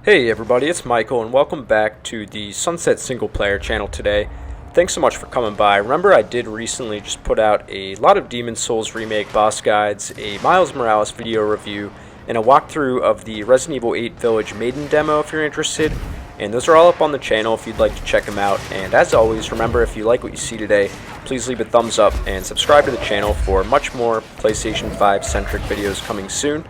Hey everybody, it's Michael and welcome back to the Sunset Single Player channel today. Thanks so much for coming by. Remember, I did recently just put out a lot of Demon's Souls remake boss guides, a Miles Morales video review, and a walkthrough of the Resident Evil 8 Village Maiden demo if you're interested. And those are all up on the channel if you'd like to check them out. And as always, remember, if you like what you see today, please leave a thumbs up and subscribe to the channel for much more PlayStation 5 centric videos coming soon.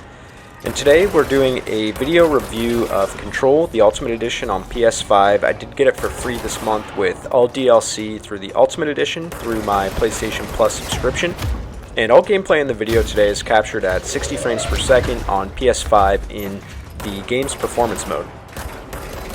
And today we're doing a video review of Control, the Ultimate Edition on PS5. I did get it for free this month with all DLC through the Ultimate Edition through my PlayStation Plus subscription. And all gameplay in the video today is captured at 60 frames per second on PS5 in the game's performance mode.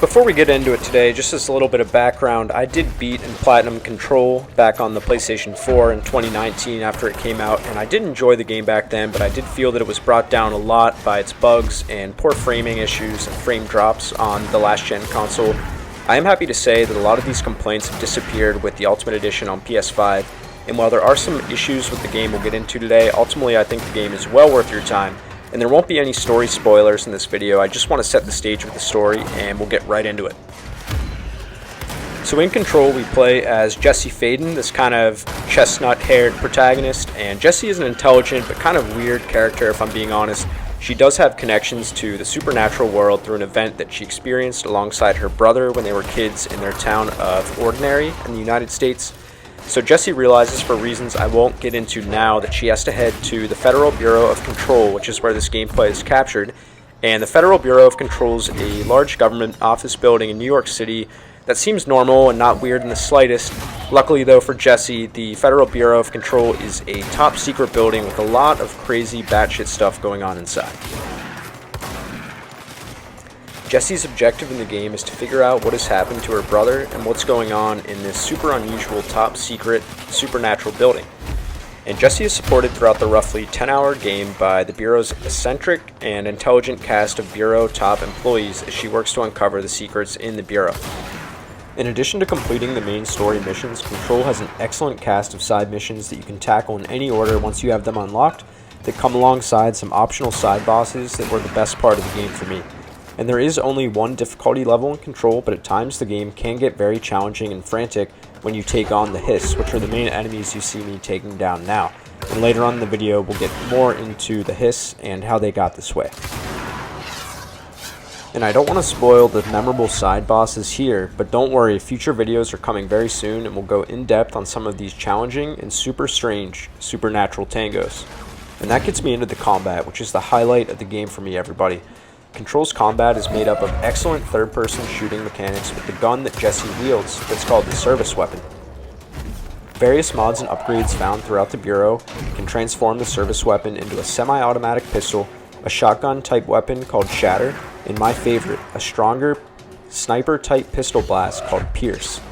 Before we get into it today, just as a little bit of background, I did beat and platinum Control back on the PlayStation 4 in 2019 after it came out, and I did enjoy the game back then, but I did feel that it was brought down a lot by its bugs and poor framing issues and frame drops on the last gen console. I am happy to say that a lot of these complaints have disappeared with the Ultimate Edition on PS5, and while there are some issues with the game we'll get into today, ultimately I think the game is well worth your time. And there won't be any story spoilers in this video. I just want to set the stage with the story and we'll get right into it. So in Control we play as Jesse Faden, this kind of chestnut-haired protagonist, and Jesse is an intelligent but kind of weird character if I'm being honest. She does have connections to the supernatural world through an event that she experienced alongside her brother when they were kids in their town of Ordinary in the United States. So Jesse realizes, for reasons I won't get into now, that she has to head to the Federal Bureau of Control, which is where this gameplay is captured. And the Federal Bureau of Control is a large government office building in New York City that seems normal and not weird in the slightest. Luckily though for Jesse, the Federal Bureau of Control is a top secret building with a lot of crazy batshit stuff going on inside. Jesse's objective in the game is to figure out what has happened to her brother and what's going on in this super unusual top secret supernatural building. And Jesse is supported throughout the roughly 10-hour game by the Bureau's eccentric and intelligent cast of Bureau top employees as she works to uncover the secrets in the Bureau. In addition to completing the main story missions, Control has an excellent cast of side missions that you can tackle in any order once you have them unlocked, that come alongside some optional side bosses that were the best part of the game for me. And there is only one difficulty level in Control, but at times the game can get very challenging and frantic when you take on the Hiss, which are the main enemies you see me taking down now. And later on in the video we'll get more into the Hiss and how they got this way. And I don't want to spoil the memorable side bosses here, but don't worry, future videos are coming very soon and we'll go in depth on some of these challenging and super strange supernatural tangos. And that gets me into the combat, which is the highlight of the game for me, everybody. Control's combat is made up of excellent third-person shooting mechanics with the gun that Jesse wields that's called the service weapon. Various mods and upgrades found throughout the Bureau can transform the service weapon into a semi-automatic pistol, a shotgun-type weapon called Shatter, and my favorite, a stronger sniper-type pistol blast called Pierce.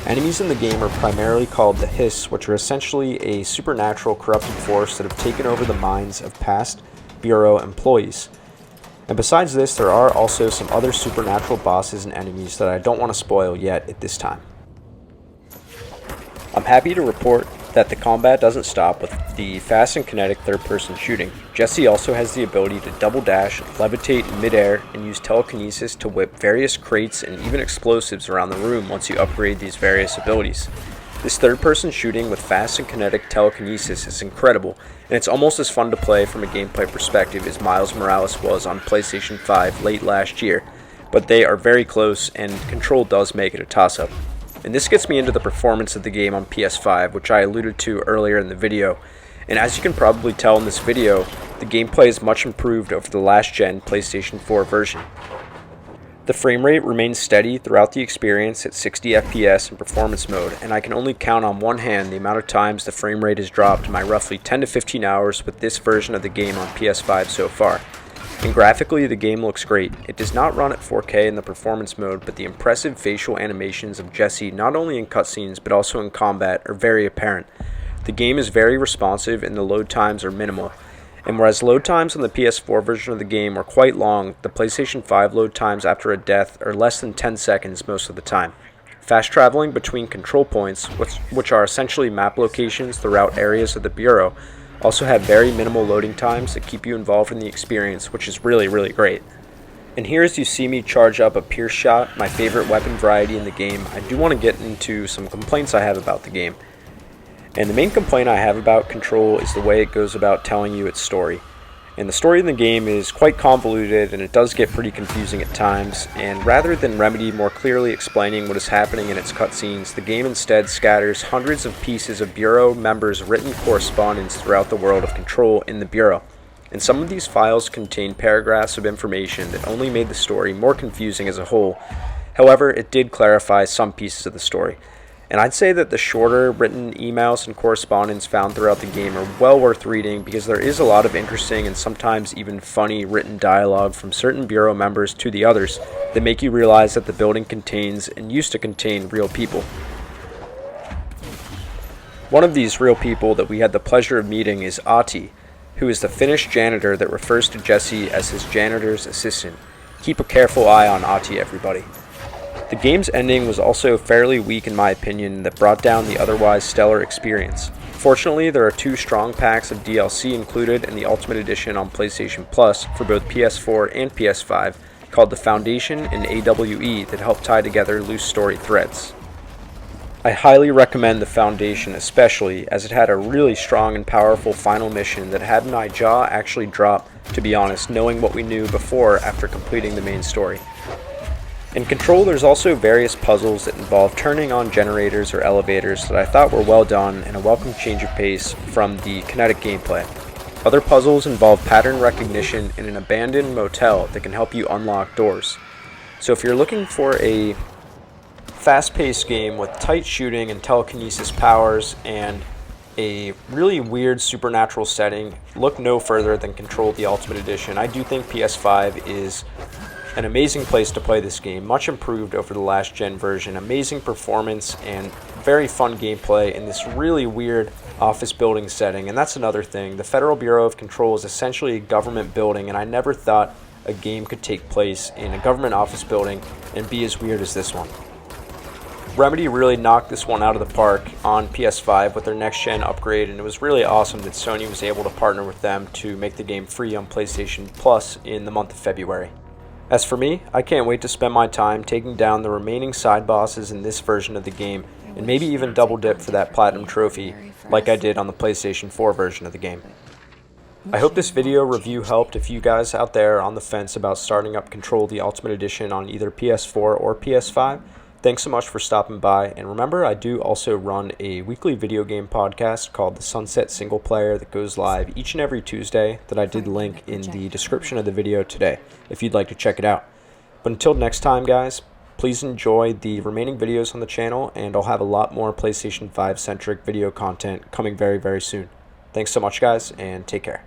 Enemies in the game are primarily called the Hiss, which are essentially a supernatural corrupted force that have taken over the minds of past Bureau employees. And besides this, there are also some other supernatural bosses and enemies that I don't want to spoil yet at this time. I'm happy to report that the combat doesn't stop with the fast and kinetic third-person shooting. Jesse also has the ability to double dash, levitate in midair, and use telekinesis to whip various crates and even explosives around the room once you upgrade these various abilities. This third-person shooting with fast and kinetic telekinesis is incredible, and it's almost as fun to play from a gameplay perspective as Miles Morales was on PlayStation 5 late last year, but they are very close and Control does make it a toss-up. And this gets me into the performance of the game on PS5, which I alluded to earlier in the video, and as you can probably tell in this video, the gameplay is much improved over the last-gen PlayStation 4 version. The frame rate remains steady throughout the experience at 60 FPS in performance mode, and I can only count on one hand the amount of times the frame rate has dropped in my roughly 10 to 15 hours with this version of the game on PS5 so far. And graphically the game looks great. It does not run at 4K in the performance mode, but the impressive facial animations of Jesse not only in cutscenes but also in combat are very apparent. The game is very responsive and the load times are minimal. And whereas load times on the PS4 version of the game are quite long, the PlayStation 5 load times after a death are less than 10 seconds most of the time. Fast traveling between control points, which are essentially map locations throughout areas of the Bureau, also have very minimal loading times that keep you involved in the experience, which is really great. And here, as you see me charge up a Pierce Shot, my favorite weapon variety in the game, I do want to get into some complaints I have about the game. And the main complaint I have about Control is the way it goes about telling you its story. And the story in the game is quite convoluted, and it does get pretty confusing at times, and rather than Remedy more clearly explaining what is happening in its cutscenes, the game instead scatters hundreds of pieces of Bureau members' written correspondence throughout the world of Control in the Bureau. And some of these files contain paragraphs of information that only made the story more confusing as a whole. However, it did clarify some pieces of the story. And I'd say that the shorter written emails and correspondence found throughout the game are well worth reading because there is a lot of interesting and sometimes even funny written dialogue from certain Bureau members to the others that make you realize that the building contains and used to contain real people. One of these real people that we had the pleasure of meeting is Ahti, who is the Finnish janitor that refers to Jesse as his janitor's assistant. Keep a careful eye on Ahti, everybody. The game's ending was also fairly weak in my opinion that brought down the otherwise stellar experience. Fortunately, there are 2 strong packs of DLC included in the Ultimate Edition on PlayStation Plus for both PS4 and PS5 called The Foundation and AWE that help tie together loose story threads. I highly recommend The Foundation especially as it had a really strong and powerful final mission that had my jaw actually drop, to be honest, knowing what we knew before after completing the main story. In Control, there's also various puzzles that involve turning on generators or elevators that I thought were well done and a welcome change of pace from the kinetic gameplay. Other puzzles involve pattern recognition in an abandoned motel that can help you unlock doors. So if you're looking for a fast-paced game with tight shooting and telekinesis powers and a really weird supernatural setting, look no further than Control the Ultimate Edition. I do think PS5 is an amazing place to play this game, much improved over the last gen version, amazing performance and very fun gameplay in this really weird office building setting. And that's another thing, the Federal Bureau of Control is essentially a government building, and I never thought a game could take place in a government office building and be as weird as this one. Remedy really knocked this one out of the park on PS5 with their next gen upgrade, and it was really awesome that Sony was able to partner with them to make the game free on PlayStation Plus in the month of February. As for me, I can't wait to spend my time taking down the remaining side bosses in this version of the game, and maybe even double dip for that platinum trophy like I did on the PlayStation 4 version of the game. I hope this video review helped if you guys out there are on the fence about starting up Control the Ultimate Edition on either PS4 or PS5. Thanks so much for stopping by, and remember I do also run a weekly video game podcast called the Sunset Single Player that goes live each and every Tuesday that I did link in the description of the video today if you'd like to check it out. But until next time guys, please enjoy the remaining videos on the channel, and I'll have a lot more PlayStation 5 centric video content coming very soon. Thanks so much guys, and take care.